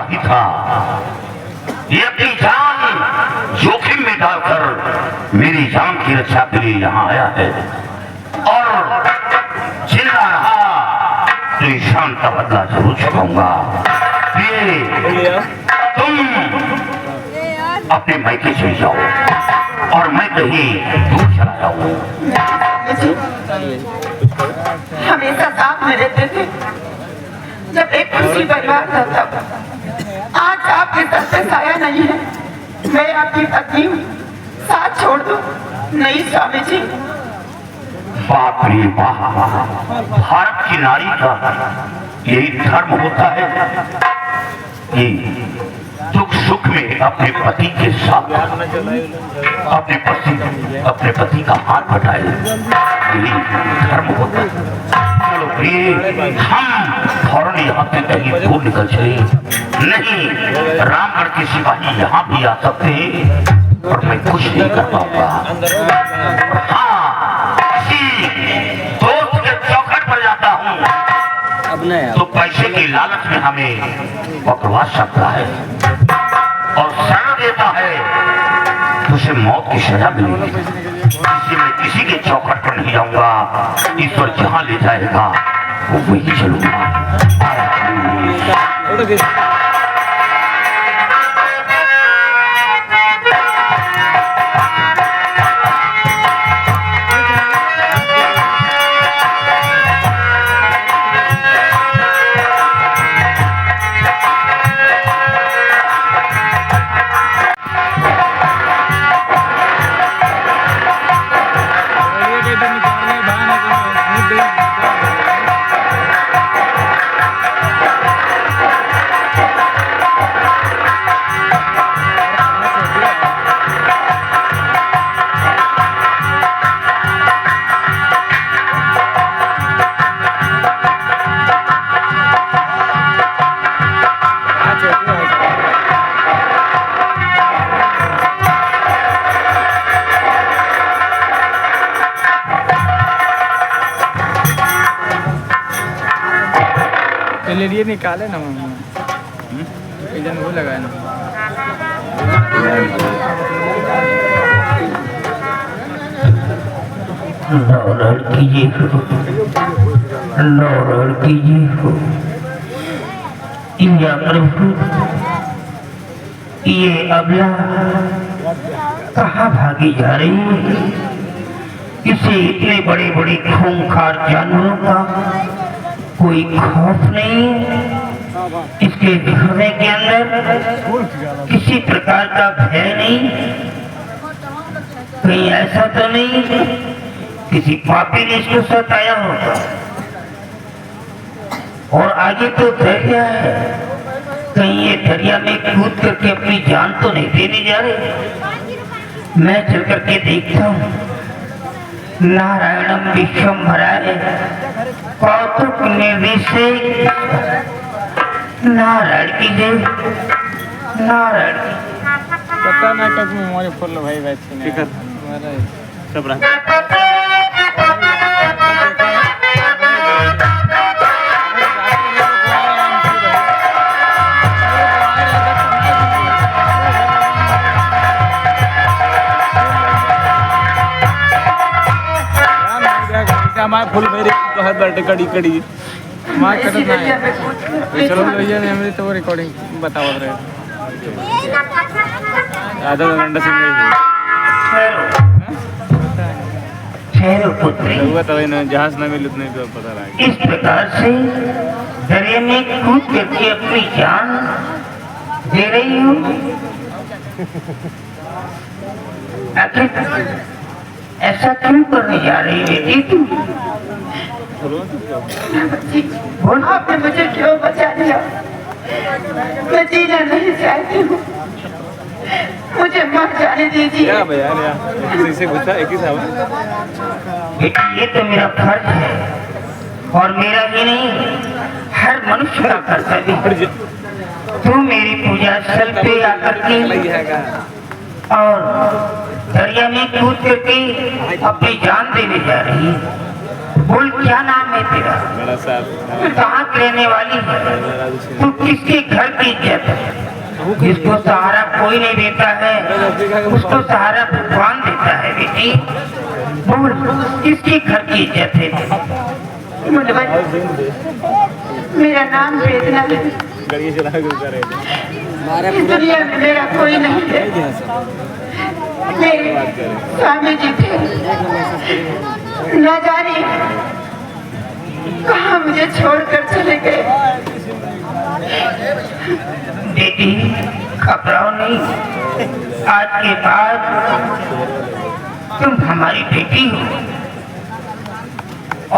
वही था। ये अपनी जान जोखिम में डालकर मेरी जान की रक्षा के लिए यहाँ आया है और चिल्ला रहा तो ईशान का बदला जरूर चुकाऊंगा। ये तुम अपने मायके चले जाओ और मैं कहीं दूर चला जाऊं। हमेशा साथ में रहते थे जब एक खुशी परिवार था तब। आज आपके सर पे साया नहीं है। मैं आपकी पत्नी हूँ, साथ छोड़ दो। नहीं स्वामी जी। बाप रे बाप, भारत की नारी का यही धर्म होता है कि दुख सुख में अपने पति के साथ अपने पति का हाथ बटाए, यही धर्म होता है। चलो प्रिय, हम फौरन यहाँ से कहीं दूर निकल चले। नहीं, रामगढ़ के सिपाही यहाँ भी आ सकते हैं और मैं कुछ नहीं कर पाऊंगा। हाँ, किसी दोस्त के चौखट पर जाता हूँ तो पैसे की लालच में हमें पकड़वा सकता है और शरण देता है तो उसे मौत की सजा मिलेगी। इसलिए मैं किसी के चौखट पर नहीं जाऊंगा। ईश्वर जहाँ ले जाएगा वो वही चलूंगा। ये निकाले ना इधर वो लगाए ना। कीजिए हो या प्रभु, ये अबला कहाँ भागी जा रही है? इसे इतने बड़े बड़े खूंखार जानवरों का कोई खौफ नहीं, इसके हृदय के अंदर किसी प्रकार का भय नहीं। कहीं ऐसा तो नहीं किसी पापी ने इसको सताया होगा। और आगे तो दरिया है, कहीं ये दरिया में कूद करके अपनी जान तो नहीं देने जा रहे। मैं चल करके देखता हूँ। नारायणम विश्वम्भराय कौतुक निर्विशेष। नारायण की जय, नारायण की। पता ना कब हमारे फुल भाई बैठे सब रहा। हमारे फुल मेरे तो हर बैठे कड़ी कड़ी मां करना है। चलो भैया ने हमने तो रिकॉर्डिंग बताओ रहे आधा घंटा से नहीं जहाज ना मिले उतने तो पता रहा। इस प्रकार से दरिया में कूद करके अपनी जान दे रही हूँ। आखिर ऐसा क्यों करने जा रही है बेटी? बोल, आपने मुझे क्यों बचा लिया? मैं जीना नहीं चाहती हूँ, मुझे मर जाने दीजिए। ये तो मेरा फर्ज है और मेरा ही नहीं, हर मनुष्य का कर्तव्य। तू मेरी पूजा स्थल पे आकर के और दरिया में कूद करके अपनी जान देने जा रही है। बोल, क्या नाम है तेरा? तू कहाँ रहने वाली है? तू किसके घर की इज्जत है? जिसको सहारा कोई नहीं देता है उसको सहारा भगवान देता है। बेटी बोल, किसके घर की इज्जत है? मुंडवन, मेरा नाम वेदना है। इस दुनिया में मेरा कोई नहीं है। मेरे स्वामी जी थे, न जाने कहाँ मुझे छोड़कर चले गए। बेटी घबराओ नहीं, आज के बाद तुम हमारी बेटी हो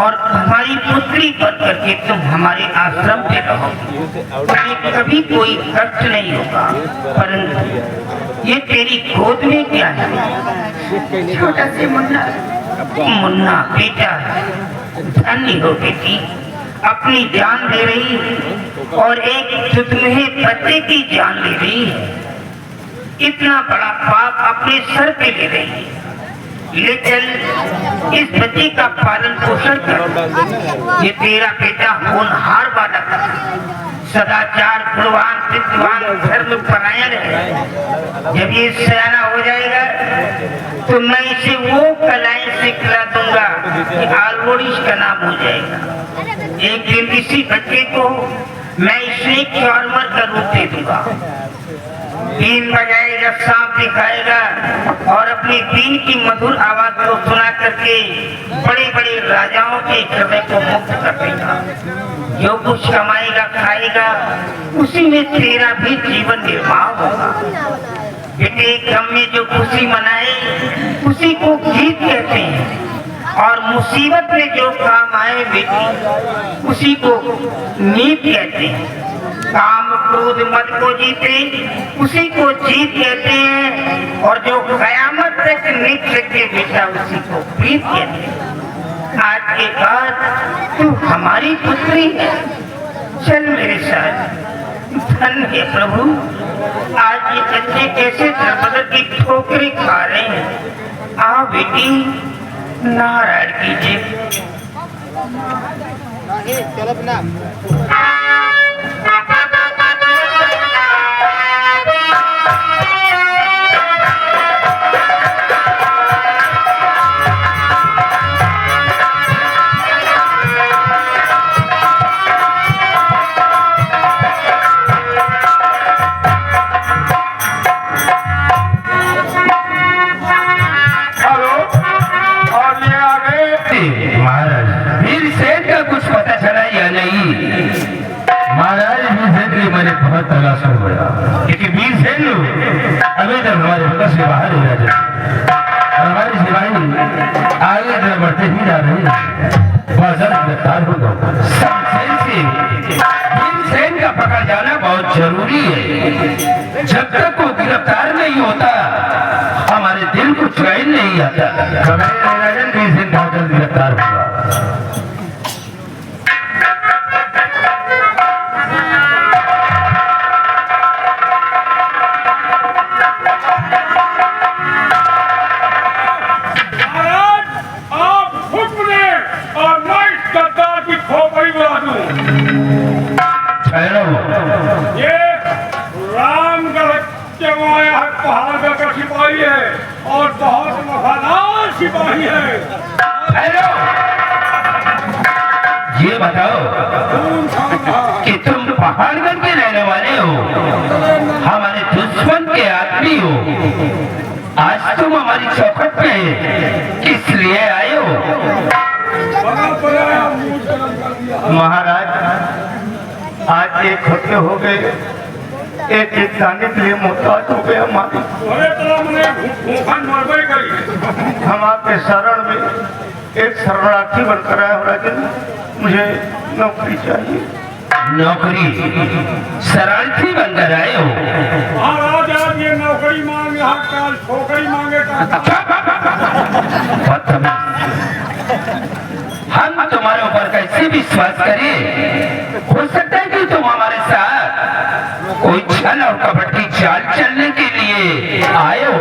और हमारी पुत्री बन करके तुम हमारे आश्रम पे रहोगी। तुम्हें कभी कोई कष्ट नहीं होगा। परंतु ये तेरी गोद में क्या है? छोटा सी मुन्ना। मुन्ना बेटा, धन्य हो बेटी, अपनी जान दे रही और एक चुटकुले बच्चे की जान ले रही है। इतना बड़ा पाप अपने सर पे ले रही है। ले चल, इस बच्चे का पालन पोषण कर। ये तेरा बेटा होनहार बालक, सदाचार, गुणवान, विद्वान, धर्म परायण है। जब ये सयाना हो जाएगा तो मैं इसे वो कलाएं सिखला दूंगा कि आलवोड़िश का नाम हो जाएगा। एक दिन इसी बच्चे को मैं स्नेक चार्मर का रूप दे दूंगा। बीन बजाएगा, सांप दिखाएगा और अपनी बीन की मधुर आवाज को सुना करके बड़े बड़े राजाओं के हृदय को मुक्त कर देगा। जो कुछ कमाएगा खाएगा उसी में तेरा भी जीवन निर्वाह होगा। बेटे, गम में जो खुशी मनाए उसी को गीत कहते हैं और मुसीबत में जो काम आए बेटी उसी को नीत कहते हैं। काम क्रोध मद को जीते उसी को जीत कहते हैं और जो कयामत तक नीत सके बेटा उसी को प्रीत कहते हैं। आज के बाद तू हमारी पुत्री है, चल मेरे साथ। धन्य है प्रभु, आज ये बच्चे कैसे दरबदर की ठोकरें खा रहे हैं। आओ बेटी, नारायण कीजिए। बहुत तलाश कर गया क्योंकि वीर सेन अभी तक हमारे वतन से बाहर ही रह जाते और हमारे सिपाही आगे तरफ बढ़ते ही जा रहे हैं। बहुत जल्द गिरफ्तार होगा। वीर सेन का पकड़ जाना बहुत जरूरी है। जब तक वो गिरफ्तार नहीं होता हमारे दिल को चैन नहीं आता। वीर सेन बहुत जल्द गिरफ्तार होगा। ये रामगढ़ चमाया है, पहाड़गढ़ का सिपाही है और बहुत वफादार सिपाही है। ये बताओ कि तुम पहाड़गढ़ के रहने वाले हो, हमारे दुश्मन के आदमी हो। आज तुम हमारी चौखट पे किस लिए आए हो? महाराज, आज एक हफ्ते हो गए, एक दाने के लिए मोहताज हो गए हमारे। हम आपके शरण में एक शरणार्थी बनकर आया हूँ राजन, मुझे नौकरी चाहिए। नौकरी? शरणार्थी बनकर आए हो? महाराज, आज ये नौकरी मांगे, हर काल छोकरी मांगेगा। हम तुम्हारे ऊपर कैसे विश्वास करें? हो सकता है कि तुम हमारे साथ कोई छल और कपट की चाल चलने के लिए आए हो।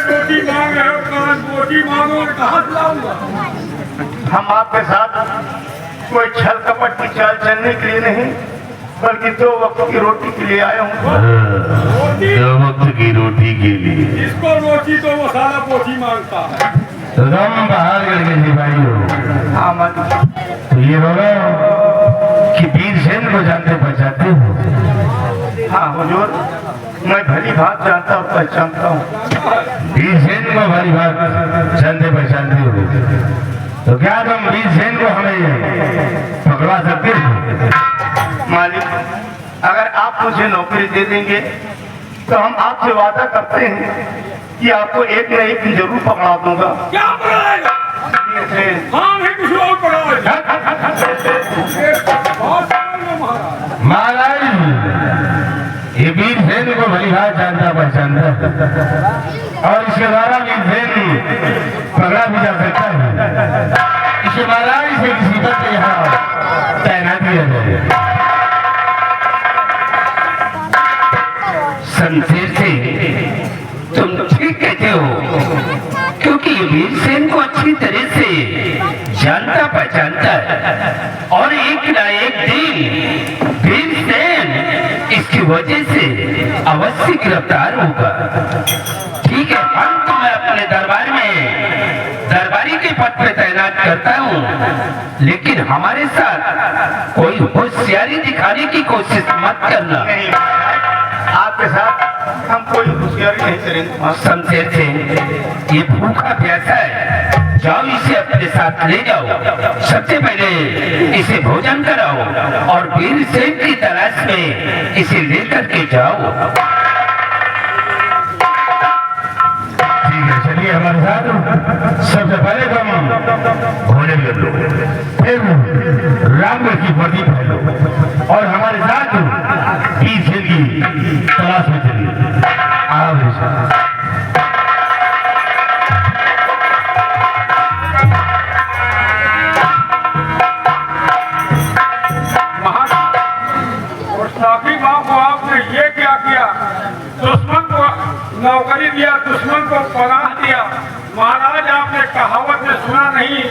रोटी मांग रहे हो, रोटी मांगो और कहाँ से लाऊंगा? हम आपके साथ कोई छल कपट की चाल चलने के लिए नहीं, बल्कि 2 वक्त की रोटी के लिए आया हूँ। रोटी 2 वक्त की रोटी के लिए। इसको रोटी तो मसाला पोथी मांगता है। तो तुम बाहर करके सिपाही हो। हाँ मालिक। तो ये बोलो कि वीरसेन को जानते पहचानते हो? हाँ हुजूर, मैं भली बात जानता और पहचानता हूँ। वीरसेन को भली बात जानते पहचानते हो, तो क्या तुम वीरसेन को हमें पकड़वा सकते हो? मालिक, अगर आप मुझे नौकरी दे देंगे तो हम आपसे वादा करते हैं कि आपको एक न एक दिन जरूर पकड़ा दूंगा। क्या पकड़ाएगा? वीरसेन। हाँ नहीं कुछ और पकड़ाएगा। महाराज, ये वीरसेन को भली बात जानता पहचानता है और इसके द्वारा वीरसेन पकड़ा भी जा सकता है। इसे महाराज से किसी पद पे यहाँ तैनात किया जाए। शमशेर से तुम ठीक कहते हो, क्योंकि ये वीरसेन को अच्छी तरह से जानता पहचानता है और एक न एक दिन वीरसेन इसकी वजह से अवश्य गिरफ्तार होगा। ठीक है, हम तुम्हें अपने दरबार में दरबारी के पद पे तैनात करता हूँ, लेकिन हमारे साथ कोई होशियारी दिखाने की कोशिश मत करना। आपके साथ हम कोई होशियारी नहीं करेंगे। शमशेर से ये भूखा प्यासा है, जाओ इसे अपने साथ ले जाओ। सबसे पहले इसे भोजन कराओ और वीरसेन की तलाश में इसे लेकर के जाओ। ठीक है, चलिए हमारे साथ। सबसे पहले तुम भोजन कर लो, फिर रामगढ़ की वर्दी पहन लो और हमारे साथ वीरसेन की तलाश में चलिए। आओ मेरे साथ। साकी माँ को आपने ये क्या किया? दुश्मन को नौकरी दिया, दुश्मन को पनाह दिया। महाराज, आपने कहावत में सुना नहीं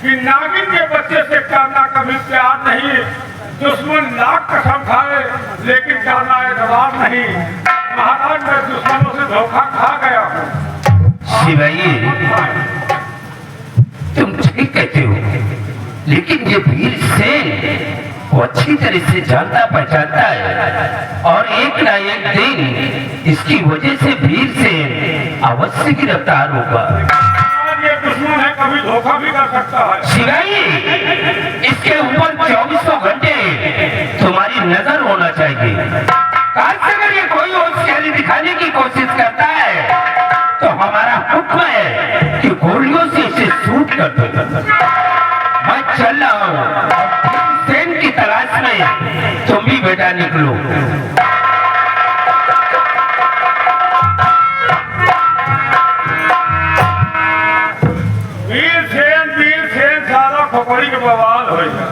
कि नागिन के बच्चे से करना कभी प्यार नहीं। दुश्मन लाख कसम खाए लेकिन करना एतबार नहीं। महाराज, मैं दुश्मनों से धोखा खा गया हूँ। शिवाई, तुम ठीक कहते हो, लेकिन ये वीरसेन वो अच्छी तरह से जानता पहचानता है और एक न एक दिन इसकी वजह से वीरसेन अवश्य गिरफ्तार होगा। ये दुश्मन है, कभी धोखा भी कर सकता है। शिवाई, इसके ऊपर 24 घंटे तुम्हारी नजर होना चाहिए। काश अगर ये कोई होशियारी दिखाने की कोशिश करता है तो हमारा हुक्म है कि गोलियों से इसे शूट कर दो। मैं चल रहा हूँ, वीरसेन की तलाश में तुम भी बेटा निकलो। वीरसेन सारा खोपड़ी के बवाल हो गया।